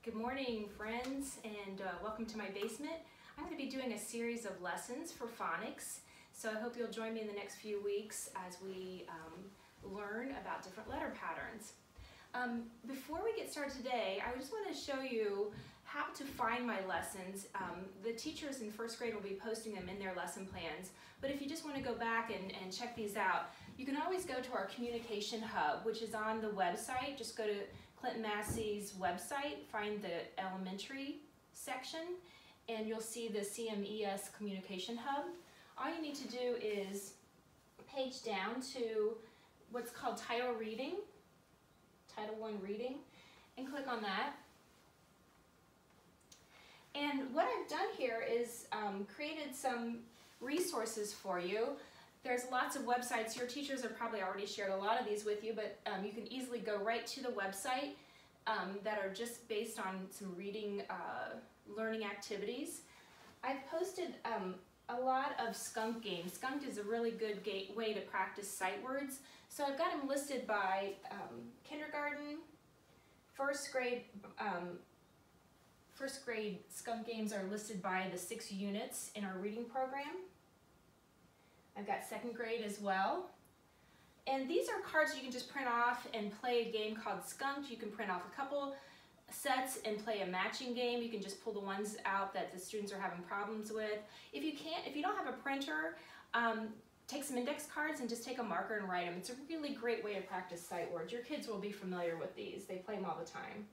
Good morning, friends, and welcome to my basement. I'm going to be doing a series of lessons for phonics, so I hope you'll join me in the next few weeks as we learn about different letter patterns. Before we get started today, I just want to show you how to find my lessons. The teachers in first grade will be posting them in their lesson plans, but if you just want to go back and check these out, you can always go to our communication hub, which is on the website. Just go to Clinton Massey's website, find the elementary section, and you'll see the CMES Communication Hub. All you need to do is page down to what's called Title I Reading, and click on that. And what I've done here is created some resources for you. There's lots of websites. Your teachers have probably already shared a lot of these with you, but you can easily go right to the website that are just based on some reading learning activities. I've posted a lot of skunk games. Skunk is a really good way to practice sight words. So I've got them listed by kindergarten, first grade skunk games are listed by the 6 units in our reading program. I've got second grade as well. And these are cards you can just print off and play a game called Skunked. You can print off a couple sets and play a matching game. You can just pull the ones out that the students are having problems with. If you don't have a printer, take some index cards and just take a marker and write them. It's a really great way to practice sight words. Your kids will be familiar with these. They play them all the time.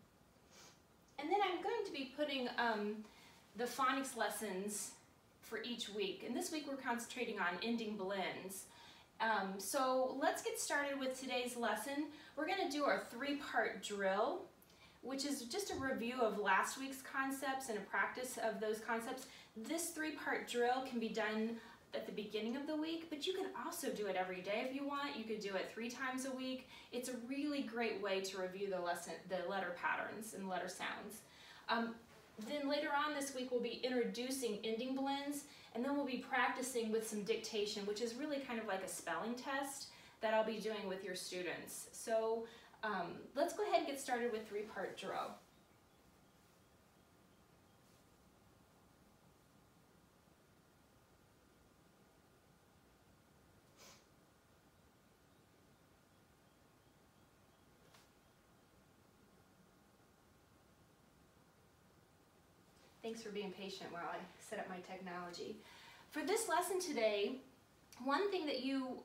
And then I'm going to be putting the phonics lessons for each week. And this week we're concentrating on ending blends. So let's get started with today's lesson. We're going to do our 3-part drill, which is just a review of last week's concepts and a practice of those concepts. This 3-part drill can be done at the beginning of the week, but you can also do it every day if you want. You could do it 3 times a week. It's a really great way to review the letter patterns and letter sounds. Then later on this week we'll be introducing ending blends, and then we'll be practicing with some dictation, which is really kind of like a spelling test that I'll be doing with your students. So let's go ahead and get started with 3-part drill. Thanks for being patient while I set up my technology. For this lesson today, one thing that you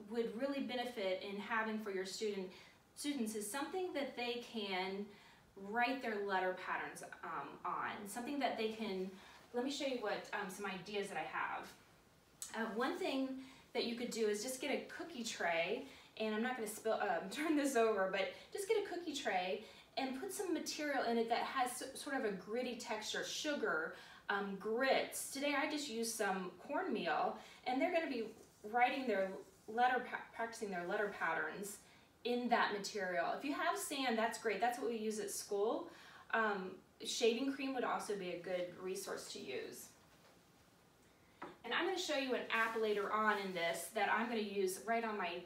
would really benefit in having for your students is something that they can write their letter patterns on. Something that they can, let me show you what some ideas that I have. One thing that you could do is just get a cookie tray, and I'm not going to turn this over, but just get a cookie tray and put some material in it that has sort of a gritty texture, sugar, grits. Today I just used some cornmeal, and they're going to be writing their practicing their letter patterns in that material. If you have sand, that's great. That's what we use at school. Shaving cream would also be a good resource to use. And I'm going to show you an app later on in this that I'm going to use right on my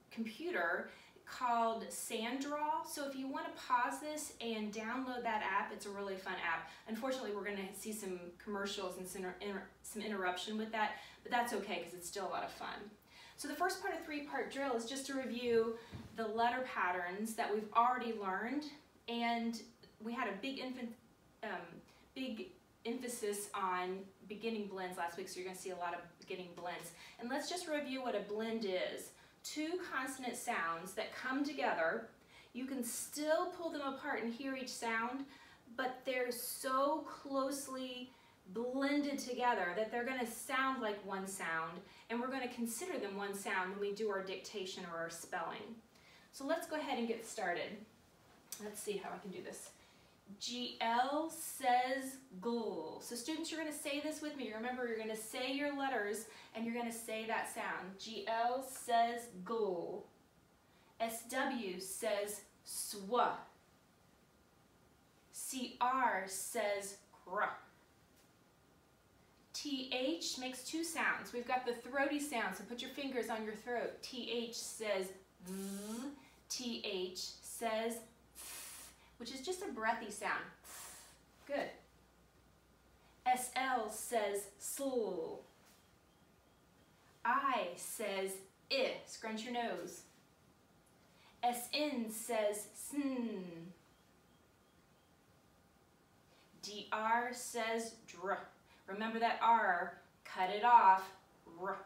computer, called SandDraw. So if you want to pause this and download that app, it's a really fun app. Unfortunately, we're going to see some commercials and some interruption with that, but that's okay because it's still a lot of fun. So the first part of 3-part drill is just to review the letter patterns that we've already learned, and we had a big emphasis on beginning blends last week, so you're going to see a lot of beginning blends. And let's just review what a blend is. 2 consonant sounds that come together. You can still pull them apart and hear each sound, but they're so closely blended together that they're going to sound like one sound, and we're going to consider them one sound when we do our dictation or our spelling. So let's go ahead and get started. Let's see how I can do this. GL says gl. So students, you're going to say this with me. Remember, you're going to say your letters and you're going to say that sound. GL says gl. SW says swa. CR says cr. TH makes 2 sounds. We've got the throaty sound, so put your fingers on your throat. TH says th. TH says th. which is just a breathy sound. Good. SL says sl. I says I. Scrunch your nose. SN says sn. DR says dr. Remember that R, cut it off, r.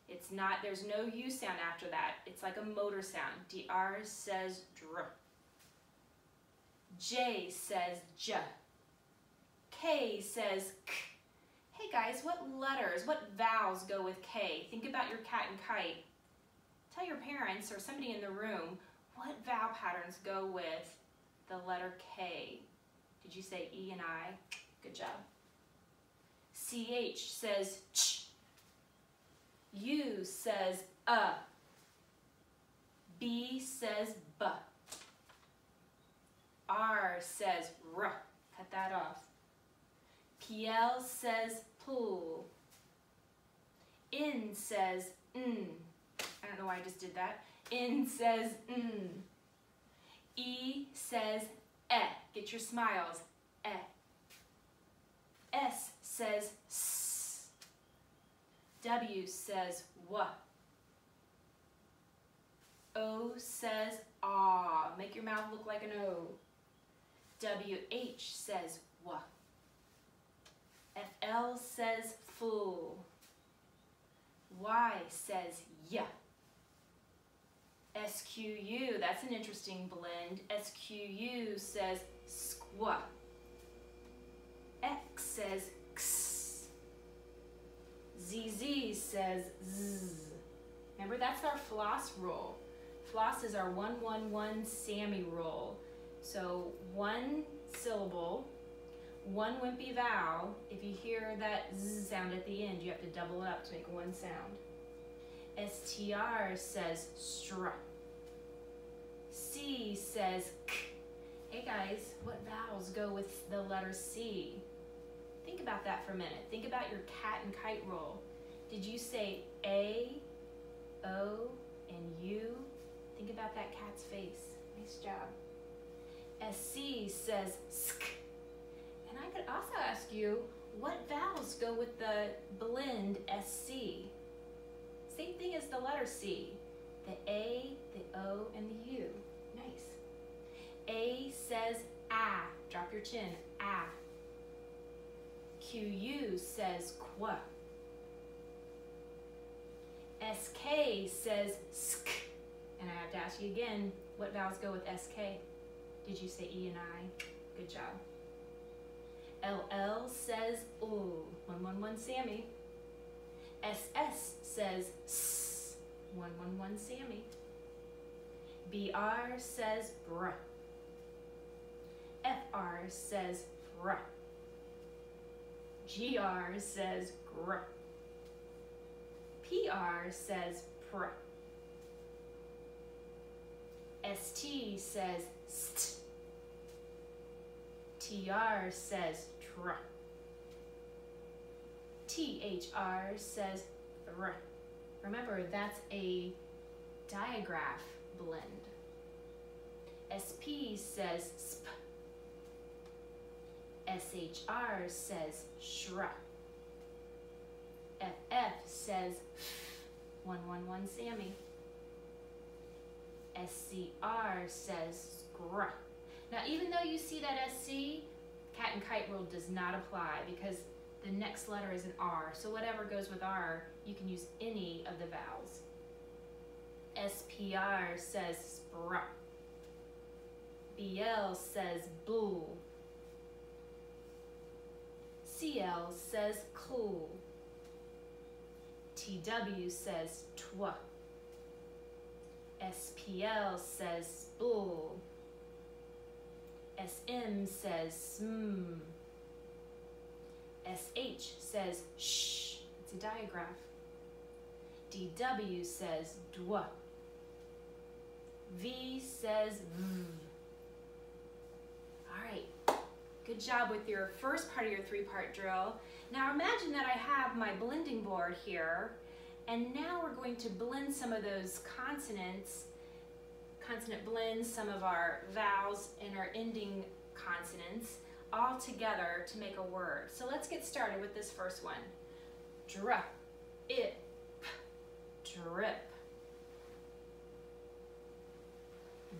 It's not, there's no U sound after that. It's like a motor sound. DR says dr. J says j. K says k. Hey guys, what letters, what vowels go with K? Think about your cat and kite. Tell your parents or somebody in the room what vowel patterns go with the letter K. Did you say E and I? Good job. CH says ch. U says B says b. R says r. Cut that off. PL says pull. N says n. I don't know why I just did that. N says n. E says eh. Get your smiles. Eh. S says s. W says w. O says ah. Make your mouth look like an O. WH says w. FL says full. Y says yeah. SQU, that's an interesting blend. SQU says squa. X says x. ZZ says z. Remember, that's our floss roll. Floss is our 1-1-1 Sammy roll. So one syllable, one wimpy vowel. If you hear that z sound at the end, you have to double it up to make one sound. STR says str. C says k. Hey guys, what vowels go with the letter C? Think about that for a minute. Think about your cat and kite roll. Did you say A, O, and U? Think about that cat's face. Nice job. SC says sk. And I could also ask you, what vowels go with the blend SC? Same thing as the letter C. The A, the O, and the U. Nice. A says ah. Drop your chin. Ah. QU says qua. SK says sk. And I have to ask you again, what vowels go with SK? Did you say E and I? Good job. LL says ooh. 1-1-1 Sammy. SS says s. 1-1-1 Sammy. BR says br. FR says fr. GR says gr. PR says pr. ST says st. TR says tr. THR says thr. Remember, that's a digraph blend. SP says sp. SHR says shra. FF says f. 1-1-1 Sammy. SCR says scr. Now, even though you see that SC, cat and kite rule does not apply because the next letter is an R. So whatever goes with R, you can use any of the vowels. SPR says spr. BL says bull. CL says cool. TW says twa. SPL says bull. SM says sm. SH says shh. It's a digraph. DW says dwa. V says v. All right. Good job with your first part of your 3-part drill. Now imagine that I have my blending board here, and now we're going to blend some of those consonants consonant blends, some of our vowels and our ending consonants all together to make a word. So let's get started with this first one. Drip, it, drip.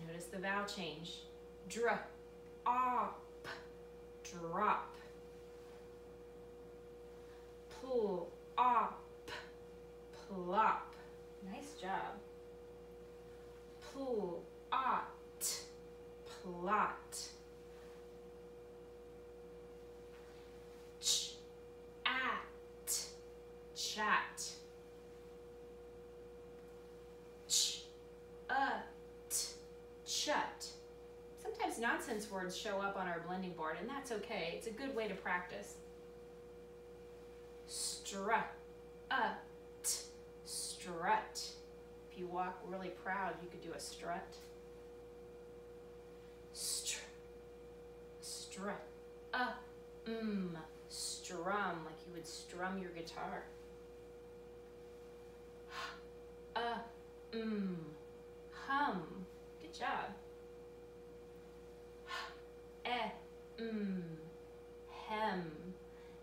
Notice the vowel change. Drip, op, drop. Pull, op, plop. Nice job. Pull, ot, plot. Ch, at, chat. Ch, shut. Sometimes nonsense words show up on our blending board, and that's okay. It's a good way to practice. Strut, strut. If you walk really proud, you could do a strut. Strut, strum, like you would strum your guitar. Hum. Good job. Hem.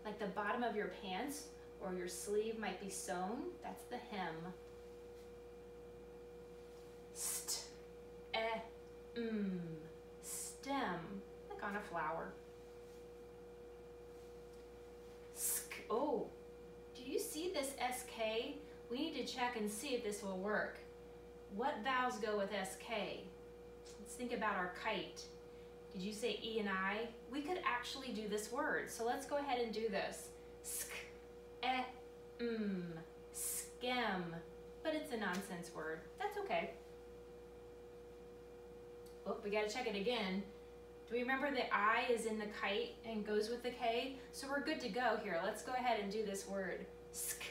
Like the bottom of your pants or your sleeve might be sewn. That's the hem. Stem. Like on a flower. Oh, do you see this SK? We need to check and see if this will work. What vowels go with SK? Let's think about our kite. Did you say E and I? We could actually do this word. So let's go ahead and do this. Sk, skem. But it's a nonsense word. That's okay. Oh, we gotta check it again. Do we remember the I is in the kite and goes with the K? So we're good to go here. Let's go ahead and do this word. Sk,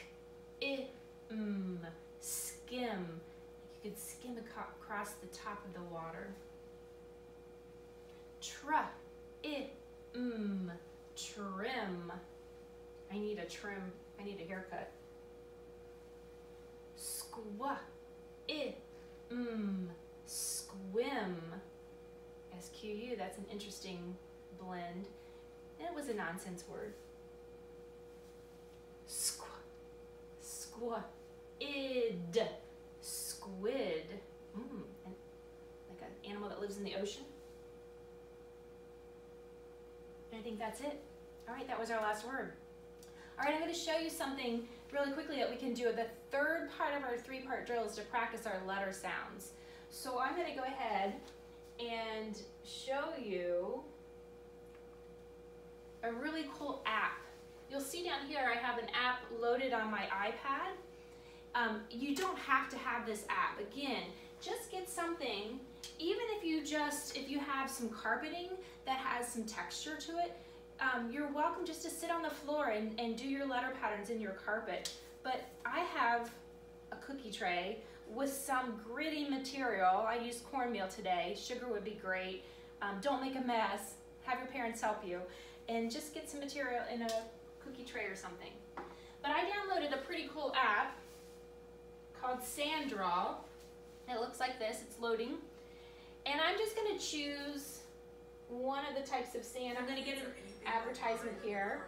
skim. You could skim across the top of the water. Trim. I need a trim. I need a haircut. Squim. SQU, that's an interesting blend. And it was a nonsense word. Squid. Squid. Like an animal that lives in the ocean. And I think that's it. All right, that was our last word. All right, I'm going to show you something really quickly that we can do. The third part of our three-part drill is to practice our letter sounds. So I'm going to go ahead and show you a really cool app. You'll see down here I have an app loaded on my iPad. You don't have to have this app. Again, just get something, even if you have some carpeting that has some texture to it, you're welcome just to sit on the floor and do your letter patterns in your carpet. But I have a cookie tray with some gritty material. I used cornmeal today. Sugar would be great. Don't make a mess. Have your parents help you. And just get some material in a cookie tray or something. But I downloaded a pretty cool app called Sand Draw. It looks like this. It's loading. And I'm just going to choose one of the types of sand. I'm going to get an advertisement here.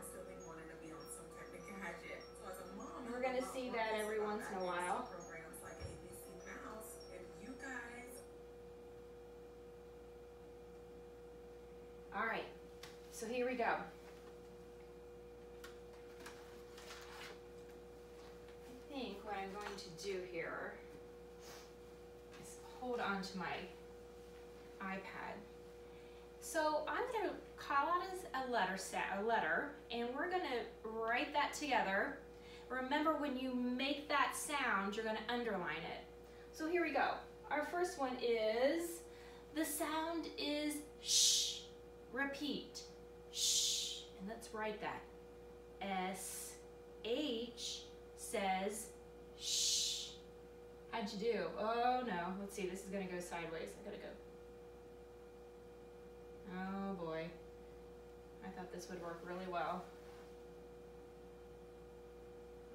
We're going to see that every once in a while. All right, so here we go. I think what I'm going to do here is hold on to my iPad. So I'm going to call out as a letter, and we're going to write that together. Remember, when you make that sound, you're going to underline it. So here we go. Our first one is, the sound is sh. Repeat, shh, and let's write that. S-H says shh. How'd you do? Oh no, let's see, this is gonna go sideways. I gotta go. Oh boy, I thought this would work really well.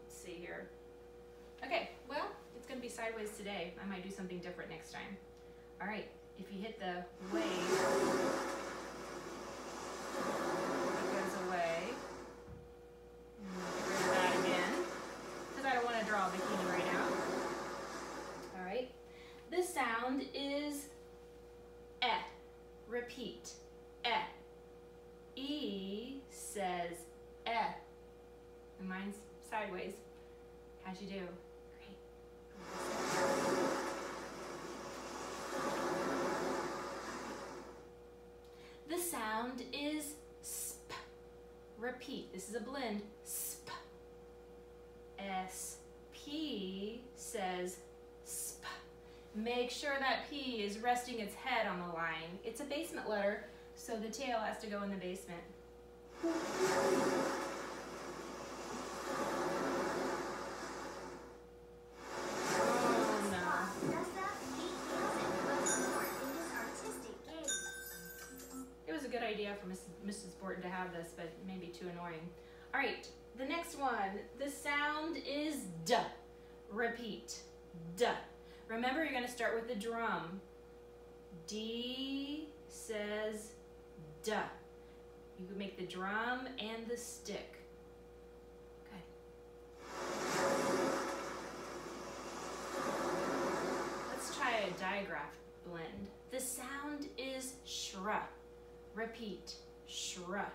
Let's see here. Okay, well, it's gonna be sideways today. I might do something different next time. All right, if you hit the wave, it goes away. Get rid of that again, because I don't want to draw a bikini right now. All right, the sound is eh. Repeat, eh. E says eh. And mine's sideways. How'd you do? Great. The sound is sp. Repeat. This is a blend. Sp. S-P says sp. Make sure that P is resting its head on the line. It's a basement letter, so the tail has to go in the basement. Idea for Mrs. Borton to have this, but maybe too annoying. All right, the next one, the sound is D. Repeat, D. Remember, you're going to start with the drum. D says D. You can make the drum and the stick. Okay. Let's try a digraph blend. The sound is shra. Repeat, shra.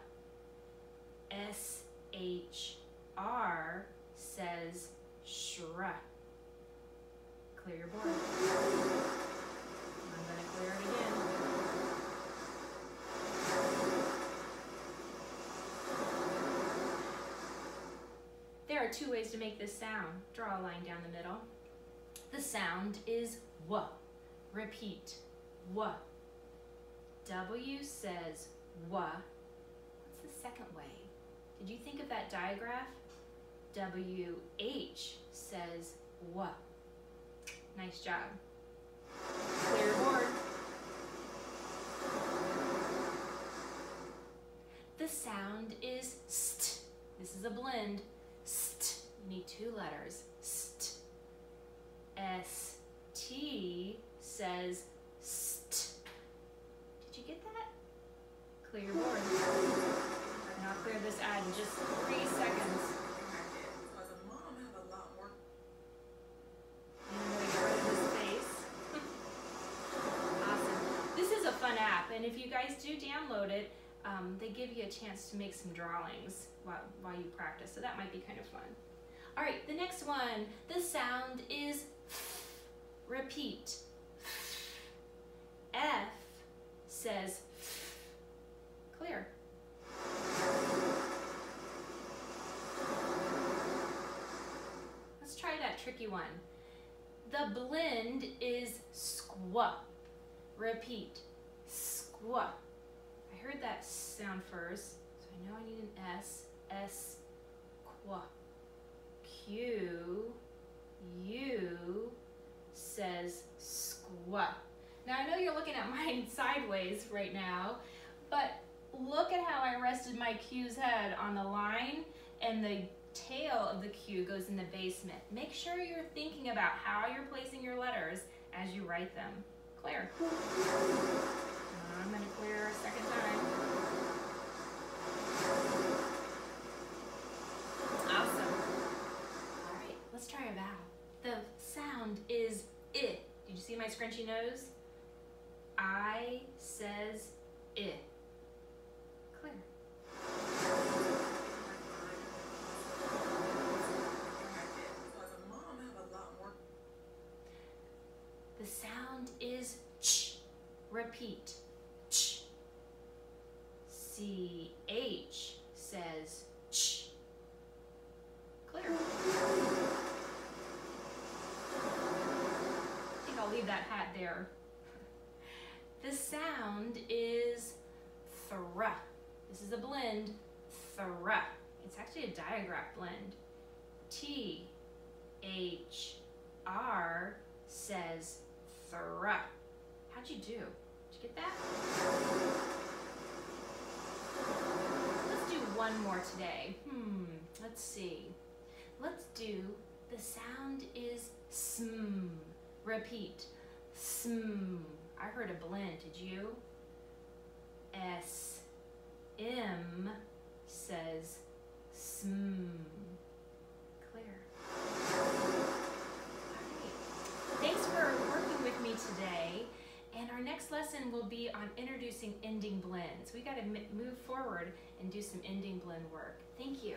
S-H-R says shra. Clear your board. I'm going to clear it again. There are two ways to make this sound. Draw a line down the middle. The sound is w. Repeat, w. W says wa. What's the second way? Did you think of that digraph? W-H says wa. Nice job. Clear your board. The sound is st. This is a blend. St. You need two letters. St. S-T says st. Did you get that? Clear your board. And I'll clear this ad in just 3 seconds. And I'm going to get rid of this face. Awesome. This is a fun app, and if you guys do download it, they give you a chance to make some drawings while you practice, so that might be kind of fun. All right, the next one, the sound is f. Repeat. F says f. Clear. Let's try that tricky one. The blend is squa. Repeat, squa. I heard that sound first, so I know I need an S. S, qua. Q, U says squa. Now I know you're looking at mine sideways right now, but look at how I rested my Q's head on the line, and the tail of the Q goes in the basement. Make sure you're thinking about how you're placing your letters as you write them. Clear. I'm going to clear a second time. Awesome. All right, let's try a vowel. The sound is I. Did you see my scrunchy nose? I says I. Clear. The sound is ch. Repeat. Ch. C-H says ch. Clear. I think I'll leave that hat there. The sound is thra. This is a blend. Thra. It's actually a digraph blend. T-H-R says thra. How'd you do? Did you get that? Let's do one more today. Let's see. Let's do, the sound is sm. Repeat. Sm. I heard a blend, did you? S, M says sm. Clear. Alright. Thanks for working with me today. And our next lesson will be on introducing ending blends. We got to move forward and do some ending blend work. Thank you.